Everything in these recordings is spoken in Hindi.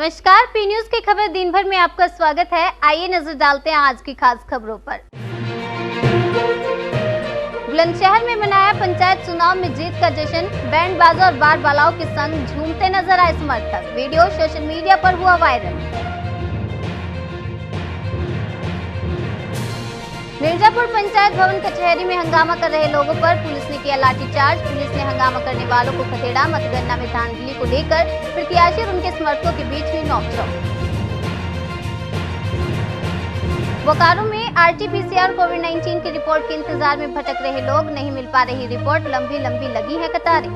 नमस्कार, पी न्यूज की खबर दिन भर में आपका स्वागत है। आइए नजर डालते हैं आज की खास खबरों पर। बुलंदशहर में मनाया पंचायत चुनाव में जीत का जश्न, बैंड बाजा और बार बालाओं के संग झूमते नजर आए समर्थक। वीडियो सोशल मीडिया पर हुआ वायरल। मिर्जापुर पंचायत भवन कचहरी में हंगामा कर रहे लोगों पर पुलिस ने किया लाठीचार्ज। पुलिस ने हंगामा करने वालों को खदेड़ा। मतगणना में धांधली को लेकर प्रत्याशी और उनके समर्थकों के बीच हुई नोकझोंक। बोकारो में आरटी-पीसीआर कोविड-19 की रिपोर्ट के इंतजार में भटक रहे लोग, नहीं मिल पा रही रिपोर्ट, लंबी लगी है कतारें।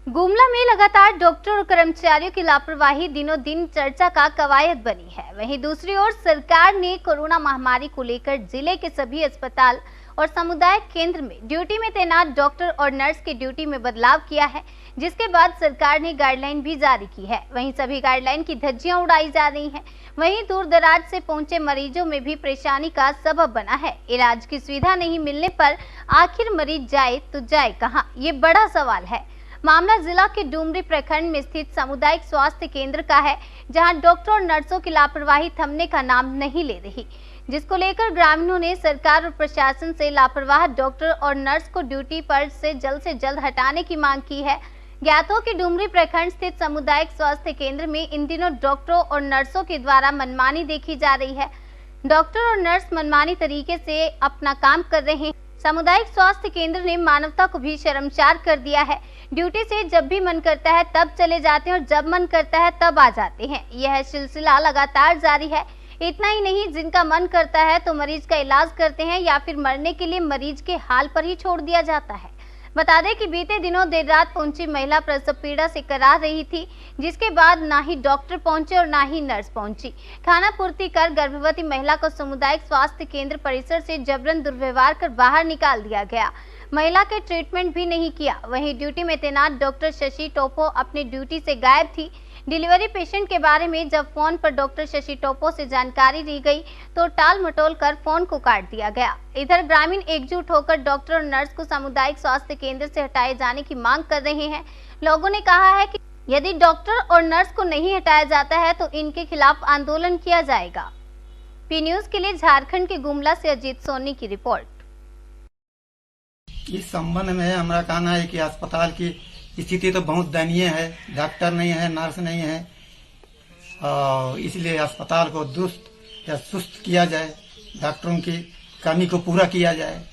गुमला में लगातार डॉक्टर और कर्मचारियों की लापरवाही दिनों दिन चर्चा का कवायद बनी है। वहीं दूसरी ओर सरकार ने कोरोना महामारी को लेकर जिले के सभी अस्पताल और सामुदायिक केंद्र में ड्यूटी में तैनात डॉक्टर और नर्स की ड्यूटी में बदलाव किया है, जिसके बाद सरकार ने गाइडलाइन भी जारी की है। वहीं सभी गाइडलाइन की धज्जियां उड़ाई जा रही हैं। वहीं दूर दराज से पहुंचे मरीजों में भी परेशानी का सबब बना है। इलाज की सुविधा नहीं मिलने पर आखिर मरीज जाए तो जाए कहां, ये बड़ा सवाल है। मामला जिला के डुमरी प्रखंड में स्थित सामुदायिक स्वास्थ्य केंद्र का है, जहां डॉक्टर और नर्सों की लापरवाही थमने का नाम नहीं ले रही, जिसको लेकर ग्रामीणों ने सरकार और प्रशासन से लापरवाह डॉक्टर और नर्स को ड्यूटी पर से जल्द हटाने की मांग की है। ज्ञात हो कि डुमरी प्रखंड स्थित सामुदायिक स्वास्थ्य केंद्र में इन दिनों डॉक्टरों और नर्सों के द्वारा मनमानी देखी जा रही है। डॉक्टर और नर्स मनमानी तरीके से अपना काम कर रहे हैं। सामुदायिक स्वास्थ्य केंद्र ने मानवता को भी शर्मसार कर दिया है। ड्यूटी से जब भी मन करता है तब चले जाते हैं और जब मन करता है तब आ जाते हैं। यह सिलसिला लगातार जारी है। इतना ही नहीं, जिनका मन करता है तो मरीज का इलाज करते हैं या फिर मरने के लिए मरीज के हाल पर ही छोड़ दिया जाता है। बता दें कि बीते दिनों देर रात पहुंची महिला प्रसव पीड़ा से करा रही थी, जिसके बाद ना ही डॉक्टर पहुंचे और ना ही नर्स पहुंची। खाना पूर्ति कर गर्भवती महिला को सामुदायिक स्वास्थ्य केंद्र परिसर से जबरन दुर्व्यवहार कर बाहर निकाल दिया गया। महिला के ट्रीटमेंट भी नहीं किया। वहीं ड्यूटी में तैनात डॉक्टर शशि टोपो अपनी ड्यूटी से गायब थी। डिलीवरी पेशेंट के बारे में जब फोन पर डॉक्टर शशि टोपो से जानकारी ली गई तो टाल मटोल कर फोन को काट दिया गया। इधर ग्रामीण एकजुट होकर डॉक्टर और नर्स को सामुदायिक स्वास्थ्य केंद्र से हटाए जाने की मांग कर रहे हैं। लोगों ने कहा है कि यदि डॉक्टर और नर्स को नहीं हटाया जाता है तो इनके खिलाफ आंदोलन किया जाएगा। पी न्यूज के लिए झारखंड के गुमला से अजीत सोनी की रिपोर्ट। इस संबंध में हमारा कहना है कि अस्पताल की स्थिति तो बहुत दयनीय है। डॉक्टर नहीं है, नर्स नहीं है, इसलिए अस्पताल को दुरुस्त या सुस्त किया जाए। डॉक्टरों की कमी को पूरा किया जाए,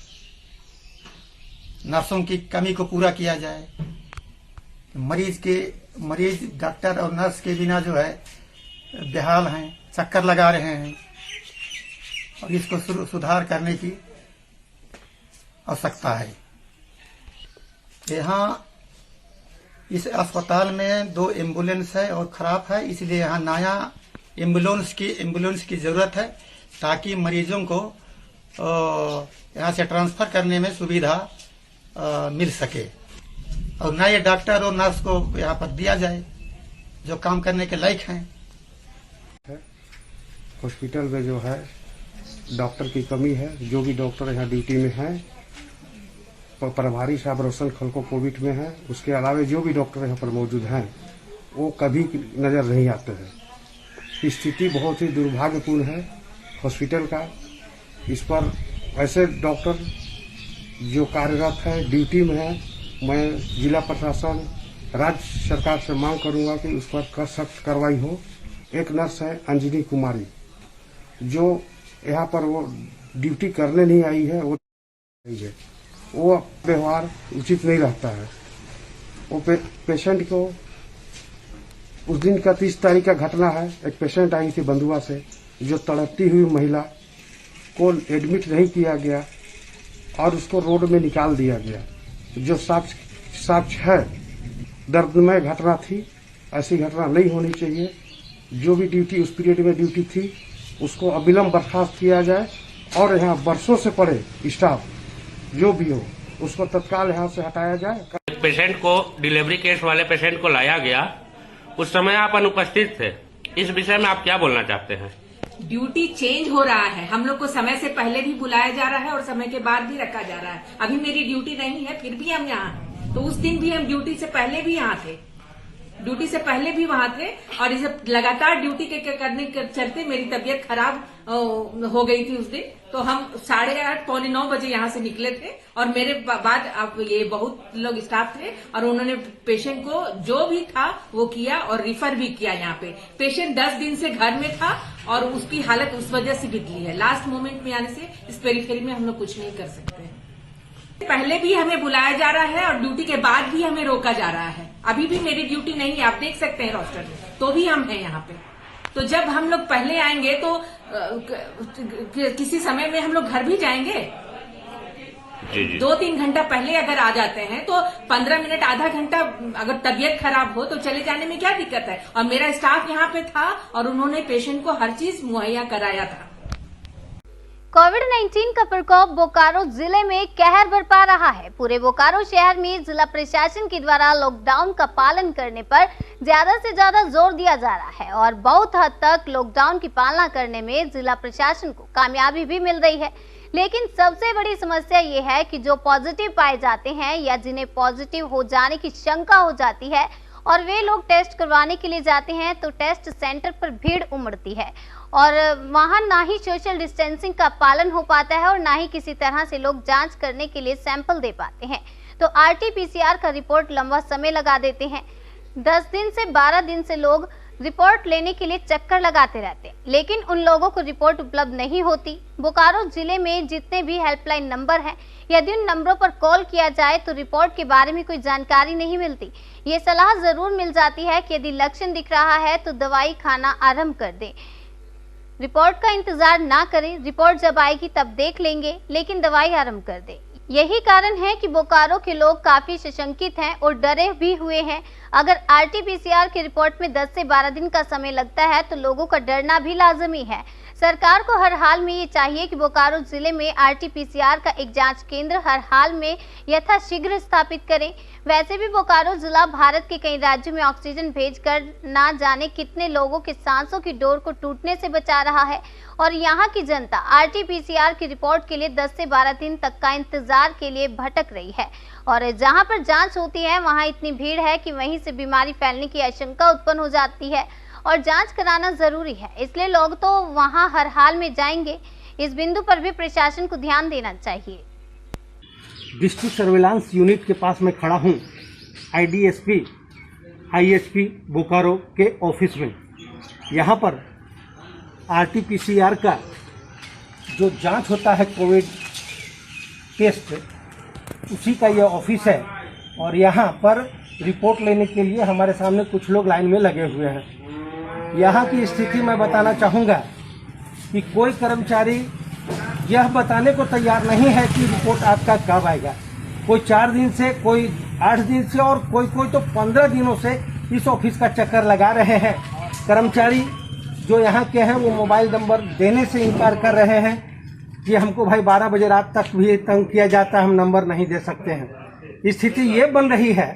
नर्सों की कमी को पूरा किया जाए। मरीज डॉक्टर और नर्स के बिना जो है बेहाल हैं, चक्कर लगा रहे हैं और इसको सुधार करने की आवश्यकता है। यहाँ इस अस्पताल में 2 एम्बुलेंस है और खराब है, इसलिए यहाँ नया एम्बुलेंस की जरूरत है, ताकि मरीजों को यहाँ से ट्रांसफर करने में सुविधा मिल सके और नए डॉक्टर और नर्स को यहाँ पर दिया जाए जो काम करने के लायक हैं। हॉस्पिटल में जो है डॉक्टर की कमी है। जो भी डॉक्टर यहाँ ड्यूटी में है, प्रभारी साहब रोशन खलको कोविड में है, उसके अलावा जो भी डॉक्टर यहाँ पर मौजूद हैं वो कभी नजर नहीं आते हैं। स्थिति बहुत ही दुर्भाग्यपूर्ण है हॉस्पिटल का। इस पर ऐसे डॉक्टर जो कार्यरत है, ड्यूटी में है, मैं जिला प्रशासन, राज्य सरकार से मांग करूंगा कि उस पर सख्त कार्रवाई हो। एक नर्स है अंजनी कुमारी, जो यहाँ पर वो ड्यूटी करने नहीं आई है, वो व्यवहार उचित नहीं रहता है। वो पेशेंट को उस दिन का 30 तारीख का घटना है, एक पेशेंट आई थी बंधुआ से, जो तड़पती हुई महिला को एडमिट नहीं किया गया और उसको रोड में निकाल दिया गया, जो साक्ष्य है। दर्दमय घटना थी, ऐसी घटना नहीं होनी चाहिए। जो भी ड्यूटी उस पीरियड में ड्यूटी थी उसको अविलंब बर्खास्त किया जाए और यहाँ बरसों से पड़े स्टाफ जो भी हो उसको तत्काल यहाँ से हटाया जाए। पेशेंट को डिलीवरी केस वाले पेशेंट को लाया गया, उस समय आप अनुपस्थित थे। इस विषय में आप क्या बोलना चाहते हैं? ड्यूटी चेंज हो रहा है। हम लोग को समय से पहले भी बुलाया जा रहा है और समय के बाद भी रखा जा रहा है। अभी मेरी ड्यूटी नहीं है, फिर भी हम यहाँ हैं। तो उस दिन भी हम ड्यूटी से पहले भी यहाँ थे, ड्यूटी से पहले भी वहां थे। और इसे लगातार ड्यूटी के करने के चलते मेरी तबीयत खराब हो गई थी उस दिन। तो हम 8:30 पौने 9 बजे यहाँ से निकले थे और मेरे बाद अब ये बहुत लोग स्टाफ थे और उन्होंने पेशेंट को जो भी था वो किया और रिफर भी किया। यहाँ पे पेशेंट 10 दिन से घर में था और उसकी हालत उस वजह से बिगड़ी है। लास्ट मोमेंट में आने से इस पेरिफेरी में हम लोग कुछ नहीं कर सकते। पहले भी हमें बुलाया जा रहा है और ड्यूटी के बाद भी हमें रोका जा रहा है। अभी भी मेरी ड्यूटी नहीं है, आप देख सकते हैं रोस्टर में, तो भी हम हैं यहाँ पे। तो जब हम लोग पहले आएंगे तो किसी समय में हम लोग घर भी जाएंगे। जी। 2-3 घंटा पहले अगर आ जाते हैं तो 15 मिनट आधा घंटा अगर तबीयत खराब हो तो चले जाने में क्या दिक्कत है। और मेरा स्टाफ यहाँ पे था और उन्होंने पेशेंट को हर चीज मुहैया कराया था। कोविड-19 का प्रकोप बोकारो जिले में कहर बरपा रहा है। पूरे बोकारो शहर में जिला प्रशासन के द्वारा लॉकडाउन का पालन करने पर ज्यादा से ज्यादा जोर दिया जा रहा है और बहुत हद तक लॉकडाउन की पालना करने में जिला प्रशासन को कामयाबी भी मिल रही है। लेकिन सबसे बड़ी समस्या ये है कि जो पॉजिटिव पाए जाते हैं या जिन्हें पॉजिटिव हो जाने की शंका हो जाती है और वे लोग टेस्ट करवाने के लिए जाते हैं तो टेस्ट सेंटर पर भीड़ उमड़ती है और वहां ना ही सोशल डिस्टेंसिंग का पालन हो पाता है और ना ही किसी तरह से लोग जांच करने के लिए सैंपल दे पाते हैं। तो RT-PCR का रिपोर्ट लंबा समय लगा देते हैं। 10 दिन से 12 दिन से लोग रिपोर्ट लेने के लिए चक्कर लगाते रहते हैं, लेकिन उन लोगों को रिपोर्ट उपलब्ध नहीं होती। बोकारो जिले में जितने भी हेल्पलाइन नंबर हैं, यदि उन नंबरों पर कॉल किया जाए तो रिपोर्ट के बारे में कोई जानकारी नहीं मिलती। ये सलाह जरूर मिल जाती है कि यदि लक्षण दिख रहा है तो दवाई खाना आरंभ कर दें, रिपोर्ट का इंतजार ना करें, रिपोर्ट जब आएगी तब देख लेंगे, लेकिन दवाई आरंभ कर दें। यही कारण है कि बोकारो के लोग काफी सशंकित हैं और डरे भी हुए हैं। अगर RT-PCR की रिपोर्ट में 10 से 12 दिन का समय लगता है तो लोगों का डरना भी लाजमी है। सरकार को हर हाल में ये चाहिए कि बोकारो जिले में RT-PCR का एक जांच केंद्र हर हाल में यथाशीघ्र स्थापित करें। वैसे भी बोकारो जिला भारत के कई राज्यों में ऑक्सीजन भेजकर ना जाने कितने लोगों के सांसों की डोर को टूटने से बचा रहा है और यहाँ की जनता RT-PCR की रिपोर्ट के लिए 10 से 12 दिन तक का इंतजार के लिए भटक रही है और जहाँ पर जांच होती है वहाँ इतनी भीड़ है कि वहीं से बीमारी फैलने की आशंका उत्पन्न हो जाती है और जांच कराना जरूरी है, इसलिए लोग तो वहां हर हाल में जाएंगे। इस बिंदु पर भी प्रशासन को ध्यान देना चाहिए। डिस्ट्रिक्ट सर्विलांस यूनिट के पास मैं खड़ा हूं, IDSP IHP बोकारो के ऑफिस में। यहां पर RT-PCR का जो जांच होता है कोविड टेस्ट, उसी का यह ऑफिस है और यहां पर रिपोर्ट लेने के लिए हमारे सामने कुछ लोग लाइन में लगे हुए हैं। यहाँ की स्थिति मैं बताना चाहूँगा कि कोई कर्मचारी यह बताने को तैयार नहीं है कि रिपोर्ट आपका कब आएगा। कोई 4 दिन से, कोई 8 दिन से और कोई तो 15 दिनों से इस ऑफिस का चक्कर लगा रहे हैं। कर्मचारी जो यहाँ के हैं वो मोबाइल नंबर देने से इनकार कर रहे हैं कि हमको भाई 12 बजे रात तक भी तंग किया जाता है, हम नंबर नहीं दे सकते हैं। स्थिति ये बन रही है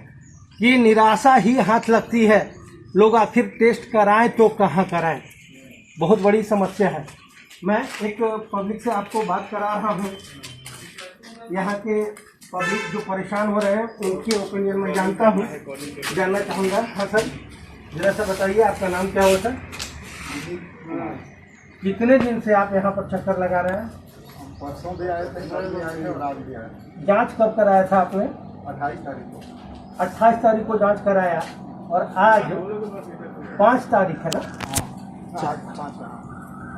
कि निराशा ही हाथ लगती है। लोग आखिर टेस्ट कराएं तो कहाँ कराएं, बहुत बड़ी समस्या है। मैं एक पब्लिक से आपको बात करा रहा हूँ। यहाँ के पब्लिक जो परेशान हो रहे हैं उनकी ओपिनियन मैं जानता हूँ, जानना चाहूँगा। हाँ सर, जरा सा बताइए आपका नाम क्या हुआ सर? कितने दिन से आप यहाँ पर चक्कर लगा रहे हैं? परसों भी आए थे, कल भी आए थे और आज भी आए। जाँच कब कराया था आपने? 28 तारीख को। 28 तारीख को जाँच कराया और आज 5 तारीख है ना? 5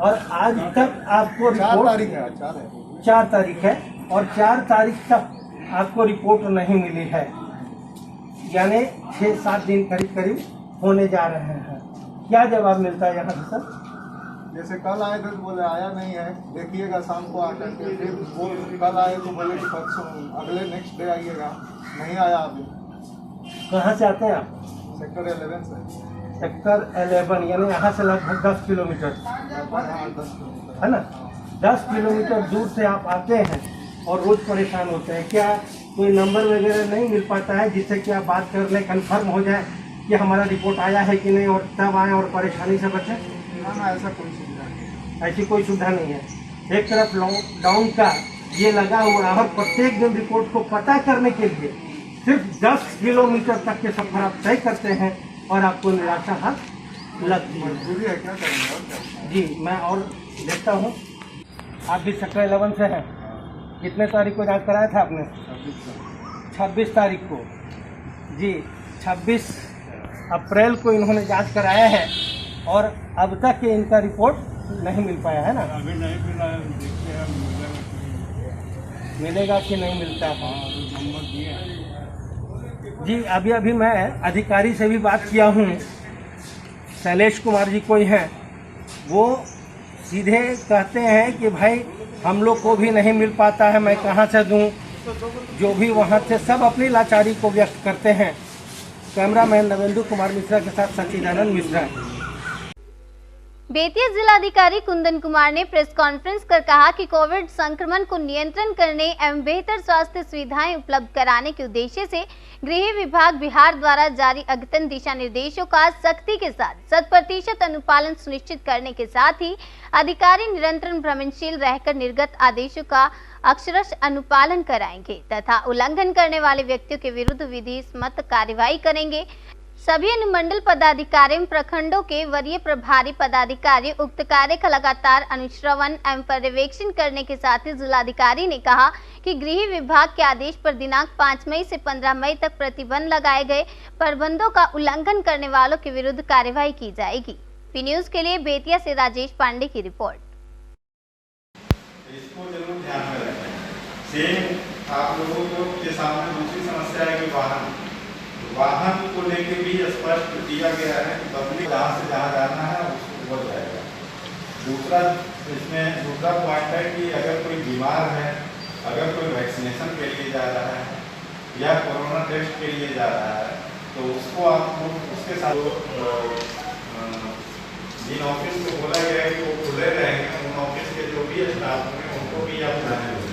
और आज तक आपको 4 तारीख है, 4 तारीख है और 4 तारीख तक आपको रिपोर्ट नहीं मिली है, यानी 6-7 दिन करीब करीब होने जा रहे हैं। क्या जवाब मिलता है यहाँ से सर? जैसे कल आए थे तो बोले आया नहीं है, देखिएगा शाम को आकर के। फिर कल आए तो बोले कि परसों अगले नेक्स्ट डे आइएगा, नहीं आया अभी। कहाँ से आते हैं आप? सेक्टर 11 से। सेक्टर 11 यानी यहाँ से लगभग 10 किलोमीटर 10 किलोमीटर है ना? 10 किलोमीटर दूर से आप आते हैं और रोज परेशान होते हैं। क्या कोई नंबर वगैरह नहीं मिल पाता है जिससे कि आप बात कर लें, कन्फर्म हो जाए कि हमारा रिपोर्ट आया है कि नहीं और तब आए और परेशानी से बचें? ना ऐसा कोई सुविधा नहीं। ऐसी कोई सुविधा नहीं है। एक तरफ लॉकडाउन का ये लगा हुआ है और प्रत्येक दिन रिपोर्ट को पता करने के लिए सिर्फ 10 किलोमीटर तक के सफर आप तय करते हैं और आपको निराशा हाथ लगती है। मजबूरी है, क्या करेंगे और क्या। जी मैं और देखता हूँ आप भी सेक्टर 11 से हैं। कितने तारीख को जांच कराया था आपने? 26 तारीख को। जी 26 अप्रैल को इन्होंने जांच कराया है और अब तक इनका रिपोर्ट नहीं मिल पाया है ना? अभी नहीं मिला है, देखते हैं मिलेगा कि नहीं मिलता है? नंबर दिए। जी अभी मैं अधिकारी से भी बात किया हूँ, शैलेश कुमार जी कोई हैं, वो सीधे कहते हैं कि भाई हम लोग को भी नहीं मिल पाता है, मैं कहाँ से दूँ। जो भी वहाँ थे सब अपनी लाचारी को व्यक्त करते हैं। कैमरामैन नवेंदु कुमार मिश्रा के साथ सचिदानंद मिश्रा। बेतिया जिलाधिकारी कुंदन कुमार ने प्रेस कॉन्फ्रेंस कर कहा कि कोविड संक्रमण को नियंत्रण करने एवं बेहतर स्वास्थ्य सुविधाएं उपलब्ध कराने के उद्देश्य से गृह विभाग बिहार द्वारा जारी अद्यतन दिशा निर्देशों का सख्ती के साथ 100% अनुपालन सुनिश्चित करने के साथ ही अधिकारी निरंतर भ्रमणशील रहकर निर्गत आदेशों का अक्षरश अनुपालन कराएंगे तथा उल्लंघन करने वाले व्यक्तियों के विरुद्ध विधि सम्मत कार्रवाई करेंगे। सभी अनुमंडल पदाधिकारी एवं प्रखंडों के वरीय प्रभारी पदाधिकारी उक्त कार्य का लगातार अनुश्रवण एवं पर्यवेक्षण करने के साथ ही जिलाधिकारी ने कहा कि गृह विभाग के आदेश पर दिनांक 5 मई से 15 मई तक प्रतिबंध लगाए गए प्रतिबंधों का उल्लंघन करने वालों के विरुद्ध कार्रवाई की जाएगी। पी न्यूज के लिए बेतिया से राजेश पांडे की रिपोर्ट। इसको जरूर ध्यान में रखें। सेम आप लोगों को के सामने दूसरी समस्या है कि वाहन को लेकर भी स्पष्ट किया गया है कि पब्लिक जहाँ से जहाँ जाना है उसको वो जाएगा। दूसरा इसमें दूसरा पॉइंट है कि अगर कोई बीमार है, अगर कोई वैक्सीनेशन के लिए जा रहा है या कोरोना टेस्ट के लिए जा रहा है तो उसको आपको उसके साथ जिन ऑफिस को बोला गया है कि वो खुले रहेंगे, उन ऑफिस के जो भी स्टाफ होंगे उनको भी आप जाने देंगे।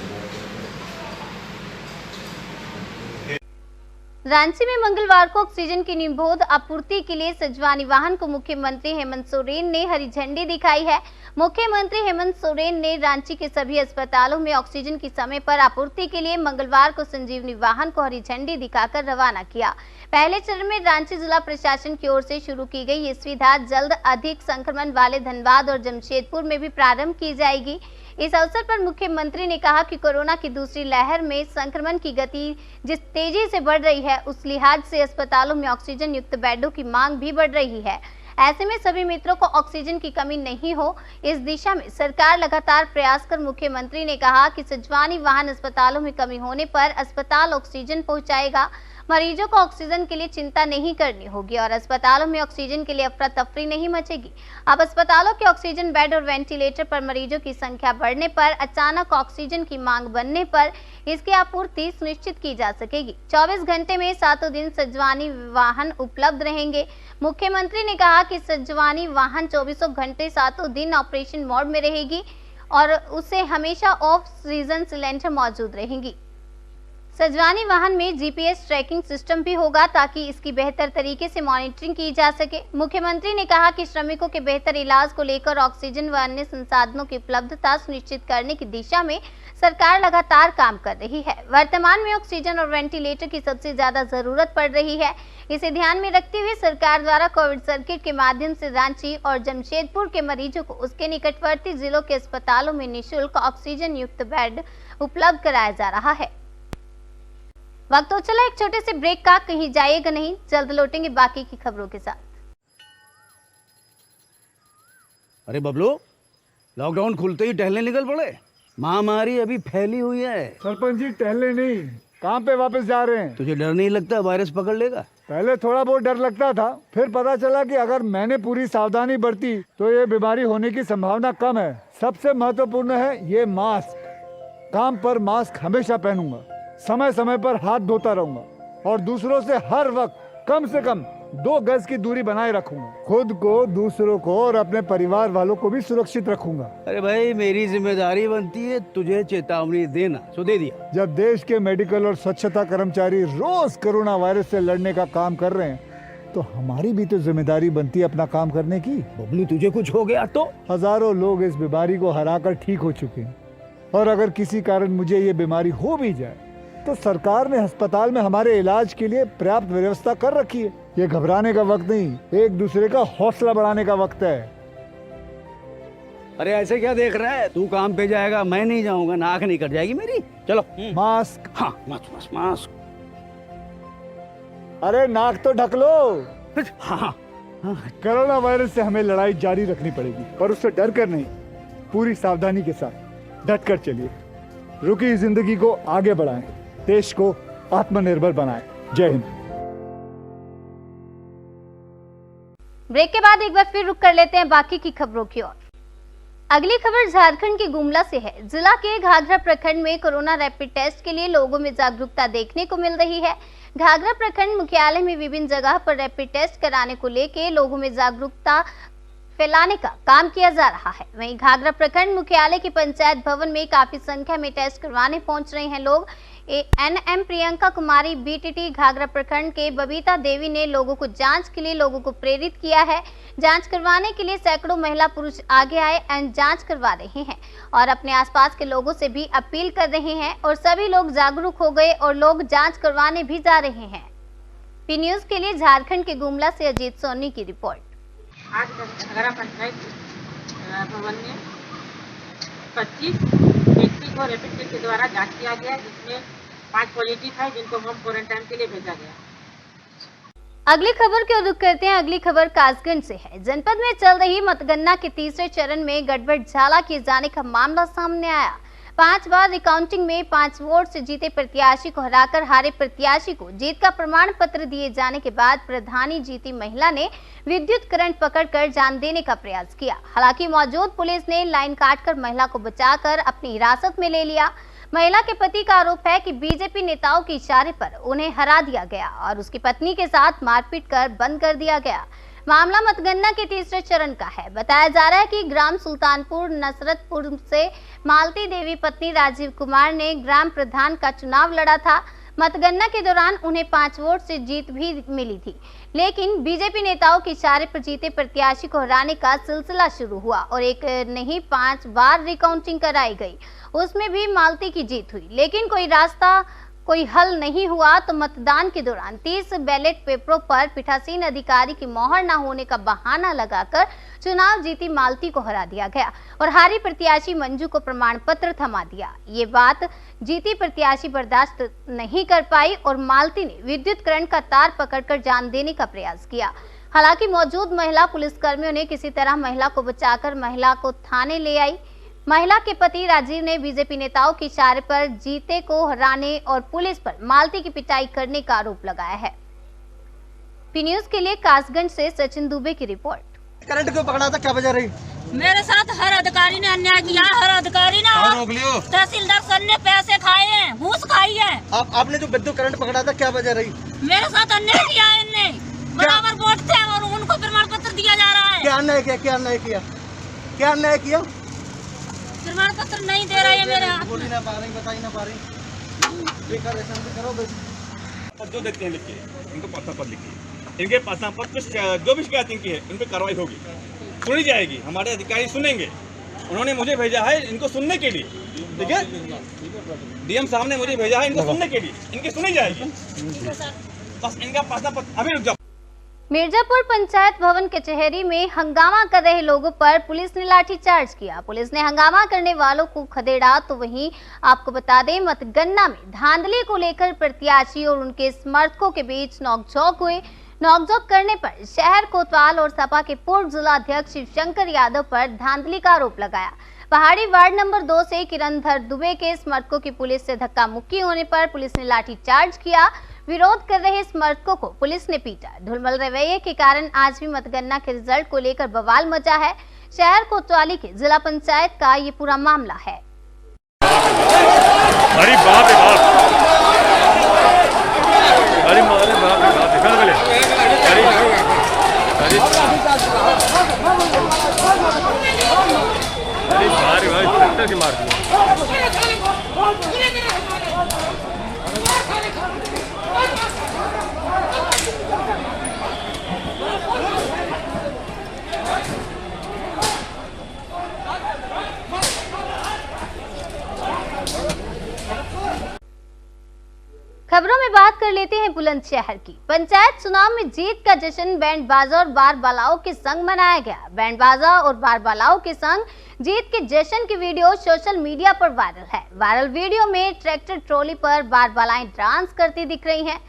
रांची में मंगलवार को ऑक्सीजन की निर्बाध आपूर्ति के लिए सजवानी वाहन को मुख्यमंत्री हेमंत सोरेन ने हरी झंडी दिखाई है। मुख्यमंत्री हेमंत सोरेन ने रांची के सभी अस्पतालों में ऑक्सीजन की समय पर आपूर्ति के लिए मंगलवार को संजीवनी वाहन को हरी झंडी दिखाकर रवाना किया। पहले चरण में रांची जिला प्रशासन की ओर से शुरू की गई ये सुविधा जल्द अधिक संक्रमण वाले धनबाद और जमशेदपुर में भी प्रारंभ की जाएगी। इस अवसर पर मुख्यमंत्री ने कहा कि कोरोना की दूसरी लहर में संक्रमण की गति जिस तेजी से बढ़ रही है उस लिहाज से अस्पतालों में ऑक्सीजन युक्त बेडों की मांग भी बढ़ रही है। ऐसे में सभी मित्रों को ऑक्सीजन की कमी नहीं हो, इस दिशा में सरकार लगातार प्रयास कर मुख्यमंत्री ने कहा कि सजवानी वाहन अस्पतालों में कमी होने पर अस्पताल ऑक्सीजन पहुंचाएगा। मरीजों को ऑक्सीजन के लिए चिंता नहीं करनी होगी और अस्पतालों में ऑक्सीजन के लिए अफरा तफरी नहीं मचेगी। अब अस्पतालों के ऑक्सीजन बेड और वेंटिलेटर पर मरीजों की संख्या बढ़ने पर अचानक ऑक्सीजन की मांग बनने पर इसकी आपूर्ति सुनिश्चित की जा सकेगी। 24 घंटे में 7 दिन सजवानी वाहन उपलब्ध रहेंगे। मुख्यमंत्री ने कहा कि सजवानी वाहन 24 घंटे 7 दिन ऑपरेशन मोड में रहेगी और उसे हमेशा ऑक्सीजन सिलेंडर मौजूद रहेंगी। सजवानी वाहन में जीपीएस ट्रैकिंग सिस्टम भी होगा ताकि इसकी बेहतर तरीके से मॉनिटरिंग की जा सके। मुख्यमंत्री ने कहा कि श्रमिकों के बेहतर इलाज को लेकर ऑक्सीजन व अन्य संसाधनों की उपलब्धता सुनिश्चित करने की दिशा में सरकार लगातार काम कर रही है। वर्तमान में ऑक्सीजन और वेंटिलेटर की सबसे ज्यादा जरूरत पड़ रही है। इसे ध्यान में रखते हुए सरकार द्वारा कोविड सर्किट के माध्यम से रांची और जमशेदपुर के मरीजों को उसके निकटवर्ती जिलों के अस्पतालों में निःशुल्क ऑक्सीजन युक्त बेड उपलब्ध कराया जा रहा है। वक्त तो चला एक छोटे से ब्रेक का, कहीं जाइएगा नहीं, जल्द लौटेंगे बाकी की खबरों के साथ। अरे बबलू, लॉकडाउन खुलते ही टहलने निकल पड़े। महामारी अभी फैली हुई है। सरपंच जी टहलने नहीं, काम पे वापस जा रहे हैं। तुझे डर नहीं लगता वायरस पकड़ लेगा? पहले थोड़ा बहुत डर लगता था, फिर पता चला कि अगर मैंने पूरी सावधानी बरती तो ये बीमारी होने की संभावना कम है। सबसे महत्वपूर्ण है ये मास्क। काम पर मास्क हमेशा पहनूंगा, समय समय पर हाथ धोता रहूंगा और दूसरों से हर वक्त कम से कम 2 गज की दूरी बनाए रखूंगा। खुद को, दूसरों को और अपने परिवार वालों को भी सुरक्षित रखूंगा। अरे भाई, मेरी जिम्मेदारी बनती है तुझे चेतावनी देना, सो दे दिया। जब देश के मेडिकल और स्वच्छता कर्मचारी रोज कोरोना वायरस से लड़ने का काम कर रहे हैं तो हमारी भी तो जिम्मेदारी बनती है अपना काम करने की। बबलू तुझे कुछ हो गया तो? हजारों लोग इस बीमारी को हराकर ठीक हो चुके हैं, और अगर किसी कारण मुझे ये बीमारी हो भी जाए तो सरकार ने अस्पताल में हमारे इलाज के लिए पर्याप्त व्यवस्था कर रखी है। ये घबराने का वक्त नहीं, एक दूसरे का हौसला बढ़ाने का वक्त है। अरे ऐसे क्या देख रहा है? तू काम पे जाएगा, मैं नहीं जाऊंगा, नाक नहीं कट जाएगी मेरी। चलो। मास्क। हाँ मास्क मास्क। अरे नाक तो ढक लो। हाँ। कोरोना वायरस से हमें लड़ाई जारी रखनी पड़ेगी, पर उससे डर कर नहीं, पूरी सावधानी के साथ डट कर चलिए। रुकी जिंदगी को आगे बढ़ाएं, देश को आत्मनिर्भर बनाएं। जय हिंद। ब्रेक के बाद एक बार फिर रुक कर लेते हैं बाकी की खबरों की ओर। अगली खबर झारखंड के गुमला से है। जिला के घाघरा प्रखंड में कोरोना रैपिड टेस्ट के लिए लोगों में जागरूकता देखने को मिल रही है। घाघरा प्रखंड मुख्यालय में विभिन्न जगह पर रैपिड टेस्ट कराने को लेकर लोगों में जागरूकता फैलाने का काम किया जा रहा है। वहीं घाघरा प्रखंड मुख्यालय के पंचायत भवन में काफी संख्या में टेस्ट करवाने पहुंच रहे हैं लोग। एनएम प्रियंका कुमारी बीटीटी घाघरा प्रखंड के बबीता देवी ने लोगों को जांच के लिए लोगों को प्रेरित किया है। जांच करवाने के लिए सैकड़ों महिला पुरुष आगे आए एंड जांच करवा रहे हैं और अपने आसपास के लोगों से भी अपील कर रहे हैं और सभी लोग जागरूक हो गए और लोग जांच करवाने भी जा रहे हैं। पी न्यूज के लिए झारखंड के गुमला से अजीत सोनी की रिपोर्ट। आज घाघरा पंचायत भवन में 25 व्यक्ति को रैपिड टेस्ट के द्वारा जांच किया गया, जिसमें 5 पॉजिटिव है, जिनको होम क्वारंटाइन के लिए भेजा गया। अगली खबर की ओर रुख करते हैं। अगली खबर कासगंज से है। जनपद में चल रही मतगणना के तीसरे चरण में गड़बड़झाला किए जाने का मामला सामने आया। 5 बार रिकाउंटिंग में 5 वोट से जीते प्रत्याशी को हराकर हारे प्रत्याशी को जीत का प्रमाण पत्र दिए जाने के बाद प्रधानी जीती महिला ने विद्युत करंट पकड़कर जान देने का प्रयास किया। हालांकि मौजूद पुलिस ने लाइन काटकर महिला को बचाकर अपनी हिरासत में ले लिया। महिला के पति का आरोप है कि बीजेपी नेताओं के इशारे पर उन्हें हरा दिया गया और उसकी पत्नी के साथ मारपीट कर बंद कर दिया गया। मामला मतगणना के तीसरे चरण का है। बताया जा रहा है कि ग्राम सुल्तानपुर नसरतपुर से मालती देवी पत्नी राजीव कुमार ने ग्राम प्रधान का चुनाव लड़ा था। मतगणना के दौरान उन्हें 5 वोट से जीत भी मिली थी, लेकिन बीजेपी नेताओं के इशारे पर जीते प्रत्याशी को हराने का सिलसिला शुरू हुआ और एक नहीं 5 बार रिकाउंटिंग कराई गई। उसमें भी मालती की जीत हुई, लेकिन कोई हल नहीं हुआ तो मतदान के दौरान 30 बैलेट पेपरों पर पीठासीन अधिकारी की मोहर न होने का बहाना लगाकर चुनाव जीती मालती को हरा दिया गया और हारी प्रत्याशी मंजू को प्रमाण पत्र थमा दिया। ये बात जीती प्रत्याशी बर्दाश्त नहीं कर पाई और मालती ने विद्युत करंट का तार पकड़कर जान देने का प्रयास किया। हालांकि मौजूद महिला पुलिसकर्मियों ने किसी तरह महिला को बचाकर महिला को थाने ले आई। महिला के पति राजीव ने बीजेपी नेताओं के इशारे पर जीते को हराने और पुलिस पर मालती की पिटाई करने का आरोप लगाया है। पी न्यूज के लिए कासगंज से सचिन दुबे की रिपोर्ट। करंट क्यों पकड़ा था, क्या वजह रही? मेरे साथ हर अधिकारी ने अन्याय किया। हर अधिकारी ने तहसीलदार सर ने पैसे खाए हैं, घूस खाई है। आपने जो विद्युत करंट पकड़ा था, क्या वजह रही? मेरे साथ अन्याय किया है इनने। बराबर वोट थे और उनको प्रमाण पत्र दिया जा रहा है। क्या अन्याय किया? क्या अन्याय किया? क्या अन्याय किया? प्रमाण पत्र नहीं दे रहे हैं मेरे हाथ। बोली ना पा रही, बता ही ना पा रही। करो बस। जो देखते हैं लिखिए, इनको पता पर लिखिए, इनके पता पर जो भी शिकायत इनकी है इन पर कार्रवाई होगी, सुनी जाएगी। हमारे अधिकारी सुनेंगे। उन्होंने मुझे भेजा है इनको सुनने के लिए, ठीक है? डीएम साहब ने मुझे भेजा है इनको सुनने के लिए, इनकी सुनी जाएगी। बस इनका पता पर अभी रुक जाओ। मिर्जापुर पंचायत भवन कचहरी में हंगामा कर रहे लोगों पर पुलिस ने लाठीचार्ज किया। पुलिस ने हंगामा करने वालों को खदेड़ा। तो वहीं आपको बता दें, मतगणना में धांधली को लेकर प्रत्याशी और उनके समर्थकों के बीच नोकझोंक हुए। नोकझोंक करने पर शहर कोतवाल और सपा के पूर्व जिला अध्यक्ष शिवशंकर यादव पर धांधली का आरोप लगाया। पहाड़ी वार्ड नंबर 2 से किरणधर दुबे के समर्थकों की पुलिस से धक्का मुक्की होने पर पुलिस ने लाठीचार्ज किया। विरोध कर रहे समर्थकों को पुलिस ने पीटा। ढुलमल रवैये के कारण आज भी मतगणना के रिजल्ट को लेकर बवाल मचा है। शहर कोतवाली के जिला पंचायत का ये पूरा मामला है। अरे बाप रे बाप, अरे बाप रे बाप, देखा ना अरे भाई भाई ट्रैक्टर की मार दिया। कर लेते हैं बुलंदशहर की। पंचायत चुनाव में जीत का जश्न बैंड बाजा और बार बालाओं के संग मनाया गया। बैंड बाजा और बार बालाओं के संग जीत के जश्न की वीडियो सोशल मीडिया पर वायरल है। वायरल वीडियो में ट्रैक्टर ट्रॉली पर बार बालाएं डांस करती दिख रही हैं।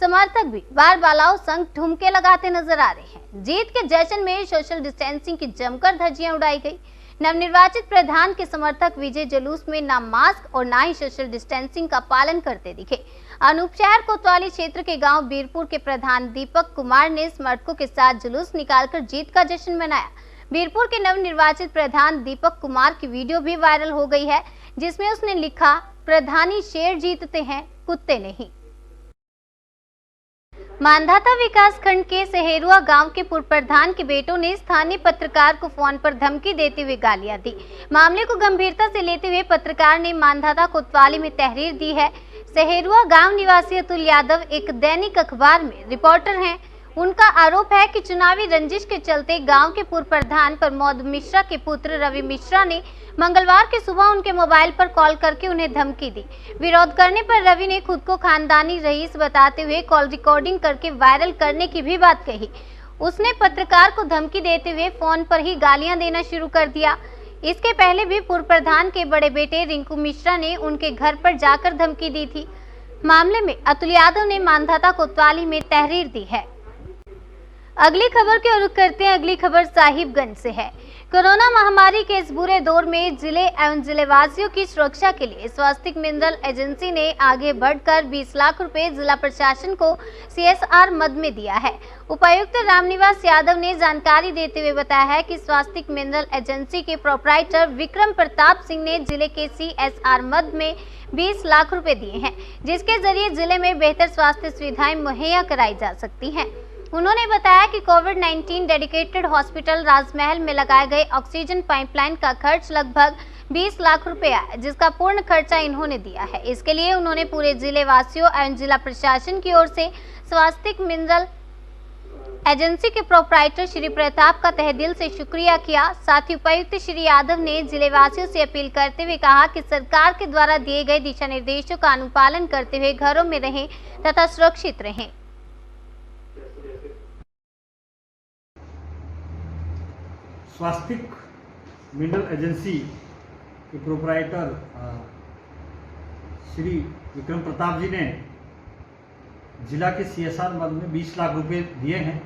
समर्थक भी बार बालाओं संग ठुमके लगाते नजर आ रहे हैं। जीत के जश्न में सोशल डिस्टेंसिंग की जमकर धज्जियां उड़ाई गई। नवनिर्वाचित प्रधान के समर्थक विजय जुलूस में ना मास्क और ना ही सोशल डिस्टेंसिंग का पालन करते दिखे। अनूपशहर कोतवाली क्षेत्र के गांव बीरपुर के प्रधान दीपक कुमार ने समर्थकों के साथ जुलूस निकालकर जीत का जश्न मनाया। बीरपुर के नवनिर्वाचित प्रधान दीपक कुमार की वीडियो भी वायरल हो गई है, जिसमें उसने लिखा, प्रधानी शेर जीतते हैं, कुत्ते नहीं। मांधाता विकास खंड के सहेरुआ गांव के पूर्व प्रधान के बेटों ने स्थानीय पत्रकार को फोन पर धमकी देते हुए गालियां दी। मामले को गंभीरता से लेते हुए पत्रकार ने मांधाता कोतवाली में तहरीर दी है। सहेरुआ गांव निवासी अतुल यादव एक दैनिक अखबार में रिपोर्टर हैं। उनका आरोप है कि चुनावी रंजिश के चलते गांव के पूर्व प्रधान प्रमोद मिश्रा के पुत्र रवि मिश्रा ने मंगलवार की सुबह उनके मोबाइल पर कॉल करके उन्हें धमकी दी। विरोध करने पर रवि ने खुद को खानदानी रईस बताते हुए कॉल रिकॉर्डिंग करके वायरल करने की भी बात कही। उसने पत्रकार को धमकी देते हुए फोन पर ही गालियां देना शुरू कर दिया। इसके पहले भी पूर्व प्रधान के बड़े बेटे रिंकू मिश्रा ने उनके घर पर जाकर धमकी दी थी। मामले में अतुल यादव ने मांधाता कोतवाली में तहरीर दी है। अगली खबर की ओर रुख करते हैं। अगली खबर साहिबगंज से है। कोरोना महामारी के इस बुरे दौर में जिले एवं जिलेवासियों की सुरक्षा के लिए स्वास्थ्य मिनरल एजेंसी ने आगे बढ़कर 20 लाख रुपए जिला प्रशासन को CSR मद में दिया है। उपायुक्त रामनिवास यादव ने जानकारी देते हुए बताया है कि स्वास्थ्य मिनरल एजेंसी के प्रोपराइटर विक्रम प्रताप सिंह ने जिले के CSR मद में 20 लाख रुपए दिए हैं, जिसके जरिए जिले में बेहतर स्वास्थ्य सुविधाएं मुहैया कराई जा सकती हैं। उन्होंने बताया कि कोविड-19 डेडिकेटेड हॉस्पिटल राजमहल में लगाए गए ऑक्सीजन पाइपलाइन का खर्च लगभग 20 लाख रुपए आया, जिसका पूर्ण खर्चा इन्होंने दिया है। इसके लिए उन्होंने पूरे जिले वासियों एवं जिला प्रशासन की ओर से स्वास्थ्य मिनरल एजेंसी के प्रोपराइटर श्री प्रताप का तहे दिल से शुक्रिया किया। साथ ही उपायुक्त श्री यादव ने जिले वासियों से अपील करते हुए कहा कि सरकार के द्वारा दिए गए दिशा निर्देशों का अनुपालन करते हुए घरों में रहें तथा सुरक्षित रहें। स्वास्थ्य मिनरल एजेंसी के प्रोपराइटर श्री विक्रम प्रताप जी ने जिला के CSR मद में 20 लाख रुपए दिए हैं,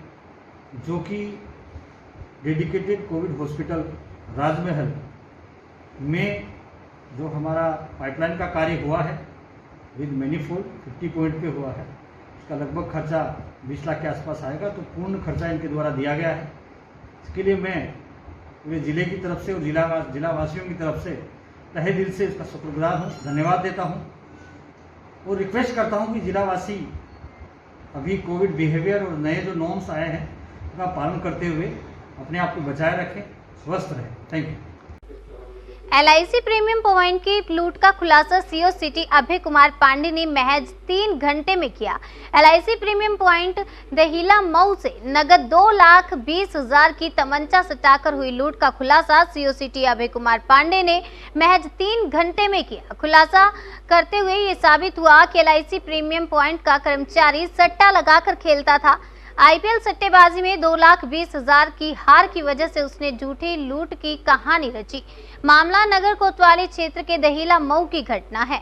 जो कि डेडिकेटेड कोविड हॉस्पिटल राजमहल में जो हमारा पाइपलाइन का कार्य हुआ है विद मैनीफोल्ड 50 पॉइंट पे हुआ है, इसका लगभग खर्चा 20 लाख के आसपास आएगा। तो पूर्ण खर्चा इनके द्वारा दिया गया है। इसके लिए मैं पूरे जिले की तरफ से और जिलावासियों की तरफ से तहे दिल से इसका शुक्रगुजार हूँ, धन्यवाद देता हूँ और रिक्वेस्ट करता हूँ कि जिलावासी अभी कोविड बिहेवियर और नए जो नॉर्म्स आए हैं उनका पालन करते हुए अपने आप को बचाए रखें, स्वस्थ रहें। Thank you. LIC premium point की लूट का खुलासा CO सिटी अभय कुमार पांडे ने महज 3 घंटे में किया। LIC प्रीमियम पॉइंट दहिला मऊ से नगद 2,20,000 की तमंचा सटाकर हुई लूट का खुलासा CO सिटी अभय कुमार पांडे ने महज 3 घंटे में किया। खुलासा करते हुए ये साबित हुआ कि LIC प्रीमियम पॉइंट का कर्मचारी सट्टा लगाकर खेलता था। IPL सट्टेबाजी में 2,20,000 की हार की वजह से उसने झूठी लूट की कहानी रची। मामला नगर कोतवाली क्षेत्र के दहिला मऊ की घटना है।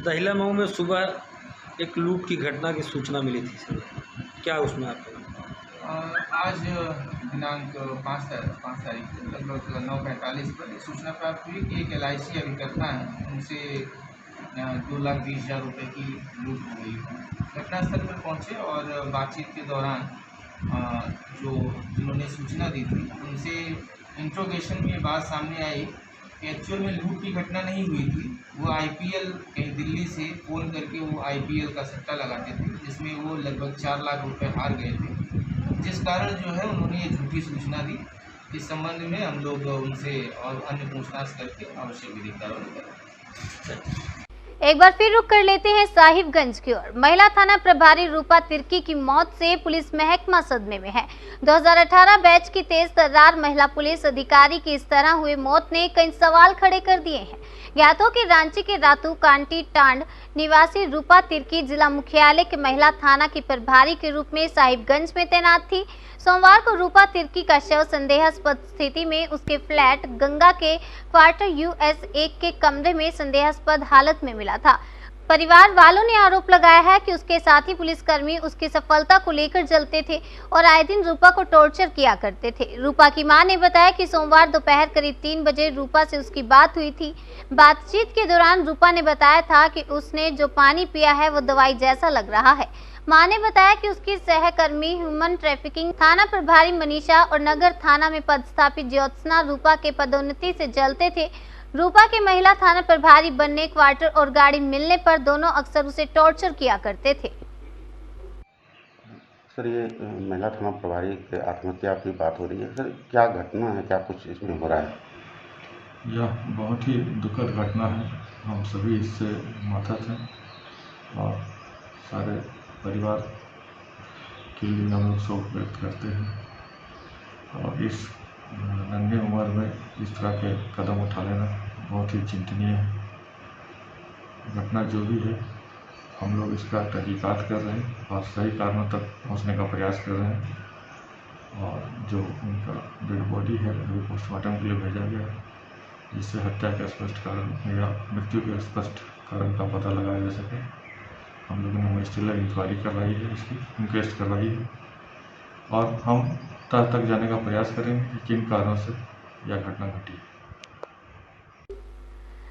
दहिला मऊ में सुबह एक लूट की घटना की सूचना मिली थी सर, क्या उसमें आपको? आज दिनांक 5 तारीख लगभग 9:45 पर सूचना प्राप्त हुई कि एक LIC अभिकर्ता है, उनसे 2,20,000 रुपये की लूट हो गई। घटनास्थल पर पहुंचे और बातचीत के दौरान जो जिन्होंने सूचना दी थी उनसे इंट्रोगेशन में ये बात सामने आई कि एक्चुअल में लूट की घटना नहीं हुई थी। वो IPL कहीं दिल्ली से फ़ोन करके वो IPL का सट्टा लगाते थे, जिसमें वो लगभग 4 लाख रुपए हार गए थे, जिस कारण जो है उन्होंने ये झूठी सूचना दी। इस संबंध में हम लोग उनसे और अन्य पूछताछ करके आवश्यक विधि कार्रवाई करें। एक बार फिर रुक कर लेते हैं साहिबगंज की ओर। महिला थाना प्रभारी रूपा तिर्की की मौत से पुलिस महकमा सदमे में है। 2018 बैच की तेज तर्रार महिला पुलिस अधिकारी की इस तरह हुई मौत ने कई सवाल खड़े कर दिए हैं। ज्ञात हो कि रांची के रातू कांटी टांड निवासी रूपा तिर्की जिला मुख्यालय के महिला थाना की प्रभारी के रूप में साहिबगंज में तैनात थी। सोमवार को रूपा तिर्की का शव संदेहास्पद स्थिति में उसके फ्लैट गंगा के क्वार्टर US1 के कमरे में संदेहास्पद हालत में मिला था। परिवार वालों ने आरोप लगाया है कि उसके साथी पुलिसकर्मी उसकी सफलता को लेकर जलते थे और आए दिन रूपा को टॉर्चर किया करते थे। रूपा की मां ने बताया कि सोमवार दोपहर करीब 3 बजे रूपा से उसकी बात हुई थी। बातचीत के दौरान रूपा ने बताया था कि उसने जो पानी पिया है वो दवाई जैसा लग रहा है। मां ने बताया कि उसकी सहकर्मी ह्यूमन ट्रैफिकिंग थाना प्रभारी मनीषा और नगर थाना में पदस्थापित ज्योत्सना रूपा के पदोन्नति से जलते थे। रूपा के महिला थाना प्रभारी बनने, क्वार्टर और गाड़ी मिलने पर दोनों अक्सर उसे टॉर्चर किया करते थे। सर, ये महिला थाना प्रभारी के आत्महत्या की बात हो रही है। सर, क्या घटना है, क्या कुछ इसमें हो रहा है? यह बहुत ही दुखद घटना है। हम सभी इससे मातहत हैं और सारे परिवार के लिए हम लोग शोक व्यक्त करते हैं। और इस नन्हे उम्र में इस तरह के कदम उठा लेना बहुत ही चिंतनीय है। घटना जो भी है, हम लोग इसका तहकीकात कर रहे हैं और सही कारणों तक पहुंचने का प्रयास कर रहे हैं। और जो उनका डेड बॉडी है अभी पोस्टमार्टम के लिए भेजा गया है, जिससे हत्या का स्पष्ट कारण या मृत्यु के स्पष्ट कारण का पता लगाया जा सके। हम लोगों ने मजिस्ट्रियल इंक्वायरी करवाई है, इसकी इंक्वेस्ट करवाई है और हम तह तक जाने का प्रयास करेंगे कि किन कारणों से यह घटना घटी है।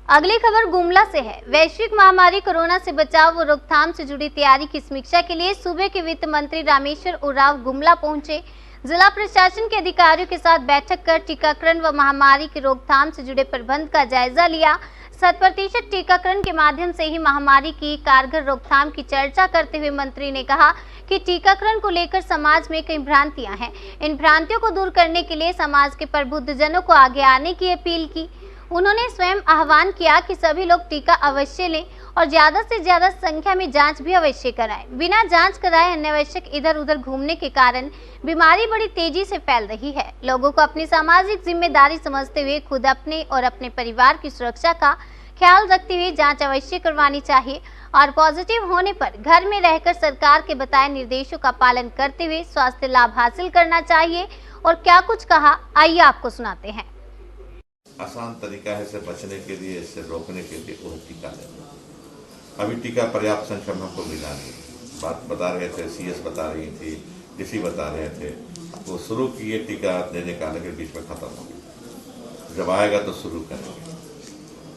अगली खबर गुमला से है। वैश्विक महामारी कोरोना से बचाव व रोकथाम से जुड़ी तैयारी की समीक्षा के लिए सूबे के वित्त मंत्री रामेश्वर उरांव गुमला पहुंचे। जिला प्रशासन के अधिकारियों के साथ बैठक कर टीकाकरण व महामारी की रोकथाम से जुड़े प्रबंध का जायजा लिया। 100% टीकाकरण के माध्यम से ही महामारी की कारगर रोकथाम की चर्चा करते हुए मंत्री ने कहा कि टीकाकरण को लेकर समाज में कई भ्रांतियां हैं। इन भ्रांतियों को दूर करने के लिए समाज के प्रबुद्धजनों को आगे आने की अपील की। उन्होंने स्वयं आह्वान किया कि सभी लोग टीका अवश्य लें और ज्यादा से ज्यादा संख्या में जांच भी अवश्य कराएं। बिना जांच कराए अनावश्यक इधर उधर घूमने के कारण बीमारी बड़ी तेजी से फैल रही है। लोगों को अपनी सामाजिक जिम्मेदारी समझते हुए खुद अपने और अपने परिवार की सुरक्षा का ख्याल रखते हुए जांच अवश्य करवानी चाहिए और पॉजिटिव होने पर घर में रहकर सरकार के बताए निर्देशों का पालन करते हुए स्वास्थ्य लाभ हासिल करना चाहिए। और क्या कुछ कहा, आइए आपको सुनाते हैं। आसान तरीका है इसे बचने के लिए, इससे रोकने के लिए वो टीका लेना। अभी टीका पर्याप्त संख्या में हमको मिला नहीं। बात बता रहे थे, CS बता रही थी, DC बता रहे थे, वो शुरू किए टीका देने का, लेकिन बीच में खत्म हो गया। जब आएगा तो शुरू करेंगे।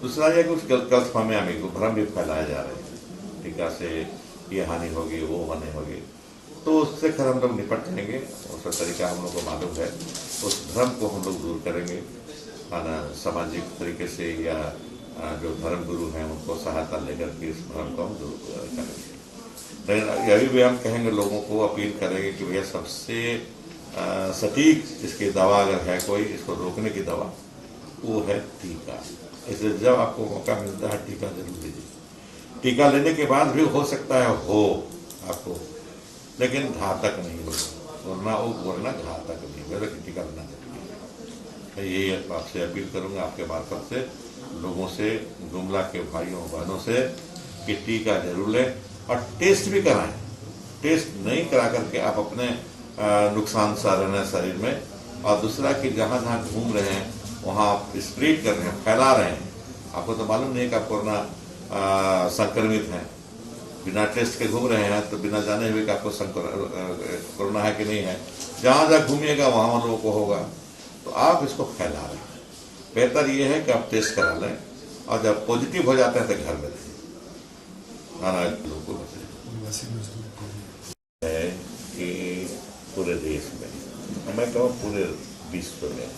दूसरा यह कुछ गलतफहमी हमें को भ्रम भी फैलाए जा रहे हैं, टीका से ये हानि होगी, वो हानि होगी, तो उससे खैर हम लोग निपट जाएंगे। उसका तरीका हम लोग को मालूम है, उस भ्रम को हम लोग दूर करेंगे सामाजिक तरीके से, या जो धर्म गुरु हैं उनको सहायता लेकर के इस भ्रम को हम दूर करेंगे। लेकिन यही भी हम कहेंगे, लोगों को अपील करेंगे कि भैया सबसे सटीक इसकी दवा अगर है कोई, इसको रोकने की दवा, वो है टीका। इसलिए जब आपको मौका मिलता है टीका जरूर लीजिए। टीका लेने के बाद भी हो सकता है हो आपको, लेकिन घातक नहीं होगा, वरना घातक नहीं होगा। टीका लेना जरूरी है। ये आपसे अपील करूंगा, आपके मार्फत से लोगों से, गुमला के भाइयों बहनों से, कि टीका जरूर लें और टेस्ट भी कराएं। टेस्ट नहीं करा करके आप अपने नुकसान सा रहना शरीर में, और दूसरा कि जहाँ जहाँ घूम रहे हैं वहाँ आप स्प्रेड कर रहे हैं, फैला रहे हैं। आपको तो मालूम नहीं कि आप कोरोना संक्रमित हैं, बिना टेस्ट के घूम रहे हैं, तो बिना जाने हुए कि आपको कोरोना है कि नहीं है। जहाँ जहाँ घूमिएगा वहाँ लोगों को होगा, तो आप इसको फैला रहे हैं। बेहतर ये है कि आप टेस्ट करा लें और जब पॉजिटिव हो जाते हैं तो घर में रहें। लोगों को है कि पूरे देश में, मैं कहूँ पूरे विश्व में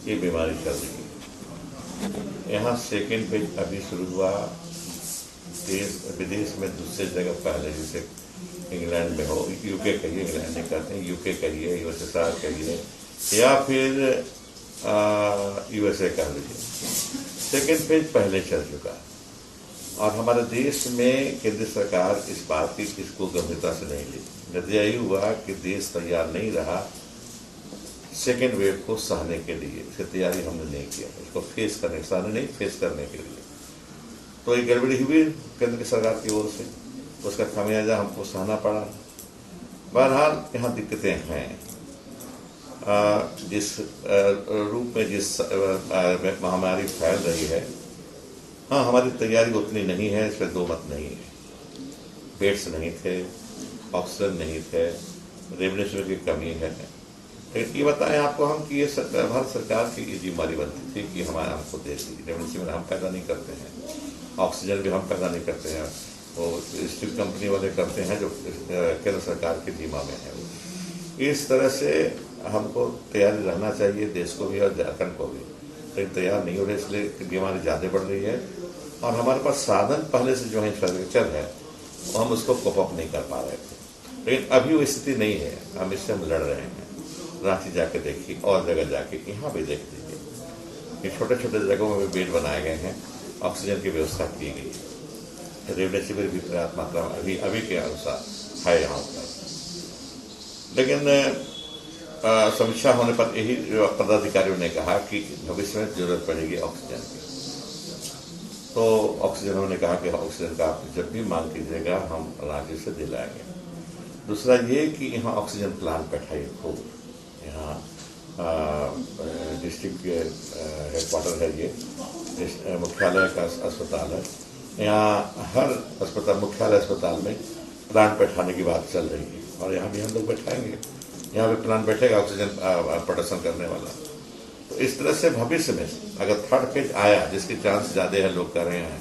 ये बीमारी चल रही है। यहाँ सेकेंड फेज अभी शुरू हुआ, देश विदेश में दूसरे जगह पहले, जैसे इंग्लैंड में हो, UK कहिए, इंग्लैंड नहीं कहते हैं, UK कहिए, USSR कहिए, या फिर USA कह लीजिए। सेकेंड फेज पहले चल चुका और हमारे देश में केंद्र सरकार इस बात की इसको गंभीरता से नहीं ली। नतीजा ये हुआ कि देश तैयार नहीं रहा सेकेंड वेव को सहने के लिए। इसकी तैयारी हमने नहीं किया, उसको फेस करने, सहने नहीं, फेस करने के लिए। तो ये गड़बड़ी हुई केंद्र की सरकार की ओर से, उसका खामियाजा हमको सहना पड़ा। बहरहाल यहाँ दिक्कतें हैं। जिस रूप में जिस महामारी फैल रही है, हाँ हमारी तैयारी उतनी नहीं है, इस पर दो मत नहीं है। बेड्स नहीं थे, ऑक्सीजन नहीं थे, रेमडेसिविर की कमी है। लेकिन ये बताएं आपको हम कि ये भारत सरकार की ये जिम्मेदारी बनती थी कि हमारे हमको देती। रेमडेसिविर हम पैदा नहीं करते हैं, ऑक्सीजन भी हम पैदा नहीं करते हैं, वो स्टील कंपनी वाले करते हैं जो केंद्र सरकार की जिम्मा में है। इस तरह से हमको तैयारी रहना चाहिए, देश को भी और झारखंड को भी। लेकिन तैयार नहीं हो रहे, इसलिए बीमारी ज़्यादा बढ़ रही है और हमारे पास साधन पहले से जो है इंफ्रास्ट्रक्चर है वो हम उसको कोप अप नहीं कर पा रहे थे। लेकिन अभी वो स्थिति नहीं है, हम इससे हम लड़ रहे हैं। रांची जाके देखिए और जगह जाके, यहाँ भी देख लीजिए कि छोटे छोटे जगहों में भी बेड बनाए गए हैं, ऑक्सीजन की व्यवस्था की गई है। रेमडेसिविर भी पर्याप्त मात्रा में अभी के अनुसार है यहाँ पर। लेकिन समीक्षा होने पर यही पदाधिकारियों ने कहा कि भविष्य में जरूरत पड़ेगी ऑक्सीजन की। तो ऑक्सीजन उन्होंने कहा कि ऑक्सीजन का आप जब भी मांग कीजिएगा हम राज्य से दिलाएंगे। दूसरा ये कि यहाँ ऑक्सीजन प्लांट बैठाइए खूब। यहाँ डिस्ट्रिक्ट हेडक्वार्टर है, ये मुख्यालय का अस्पताल है। यहाँ हर अस्पताल, मुख्यालय अस्पताल में प्लांट बैठाने की बात चल रही है और यहाँ भी हम लोग बैठाएंगे। यहाँ पे प्लांट बैठेगा ऑक्सीजन प्रोडक्शन करने वाला। तो इस तरह से भविष्य में अगर थर्ड फेज आया, जिसकी चांस ज़्यादा है, लोग कर रहे हैं,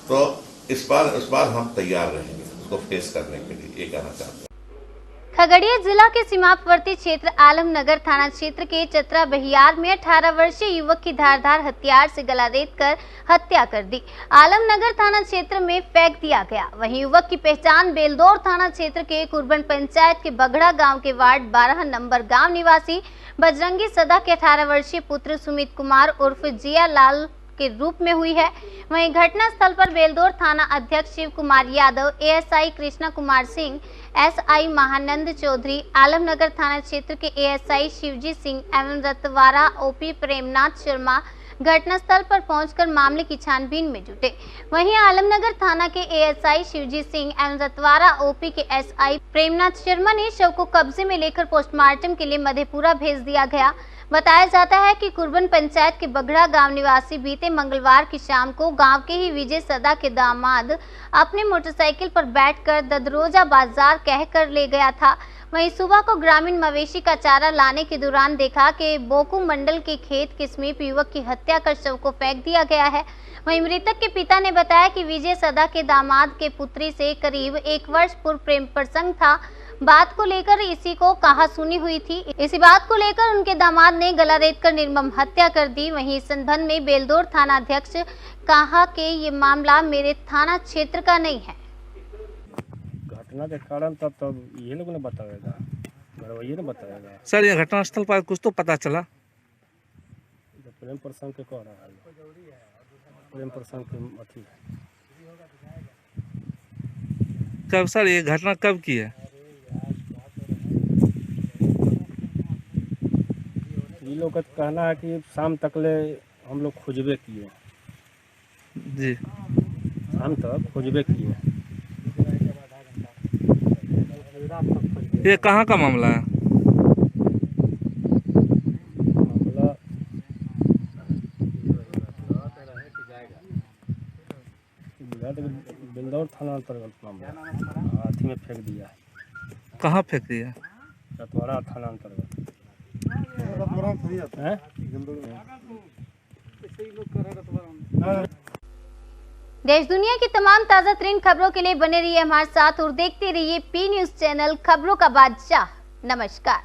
तो इस बार हम तैयार रहेंगे उसको फेस करने के लिए। ये कहना चाहते हैं। खगड़िया जिला के सीमावर्ती क्षेत्र आलमनगर थाना क्षेत्र के चतरा बहियार में 18 वर्षीय युवक की धारदार हथियार से गला रेत कर हत्या कर दी। आलमनगर थाना क्षेत्र में फेंक दिया गया। वहीं युवक की पहचान बेलदौर थाना क्षेत्र के कुर्बन पंचायत के बगड़ा गांव के वार्ड 12 नंबर गांव निवासी बजरंगी सदा के 18 वर्षीय पुत्र सुमित कुमार उर्फ जिया लाल के रूप में हुई है। वहीं घटना स्थल पर बेलदौर थाना अध्यक्ष शिव कुमार यादव, एएसआई कृष्णा कुमार सिंह, एसआई महानंद चौधरी, आलमनगर थाना क्षेत्र के एएसआई शिवजी सिंह एवं रतवारा ओपी प्रेमनाथ शर्मा घटनास्थल पर पहुंचकर मामले की छानबीन में जुटे। वहीं आलमनगर थाना के एएसआई शिवजी सिंह एवं रतवारा ओपी के एसआई प्रेमनाथ शर्मा ने शव को कब्जे में लेकर पोस्टमार्टम के लिए मधेपुरा भेज दिया गया। बताया जाता है कि कुर्बन पंचायत के बगड़ा गांव निवासी बीते मंगलवार की शाम को गांव के ही विजय सदा के दामाद अपने मोटरसाइकिल पर बैठकर ददरोजा बाजार कहकर ले गया था। वहीं सुबह को ग्रामीण मवेशी का चारा लाने के दौरान देखा कि बोकू मंडल के खेत के समीप युवक की हत्या कर शव को फेंक दिया गया है। वहीं मृतक के पिता ने बताया कि विजय सदा के दामाद के पुत्री से करीब 1 वर्ष पूर्व प्रेम प्रसंग था। बात को लेकर इसी को कहा सुनी हुई थी। इसी बात को लेकर उनके दामाद ने गला रेत कर निर्मम हत्या कर दी। वहीं इस संबंध में बेलदौर थाना अध्यक्ष कहा कि ये मामला मेरे थाना क्षेत्र का नहीं है। घटना के कारण तब ये लोग ने बताएगा, ये ने बताएगा। सर ये घटनास्थल पर कुछ तो पता चला? प्रेम प्रसंग के कह रहा है, प्रेम प्रसंग के अथी। कब सर ये घटना कब की है? ये लोग का कहना है कि शाम तक ले हम लोग खोजबे किए जी, शाम तक खोजबे किए। ये कहाँ का मामला है? बेलदौर थाना अंतर्गत मामला, हाथी में फेंक दिया। कहाँ फेंक दिया? चतवाड़ा थाना अंतर्गत। देश दुनिया की तमाम ताज़ा तरीन खबरों के लिए बने रहिए हमारे साथ और देखते रहिए पी न्यूज़ चैनल, खबरों का बादशाह। नमस्कार।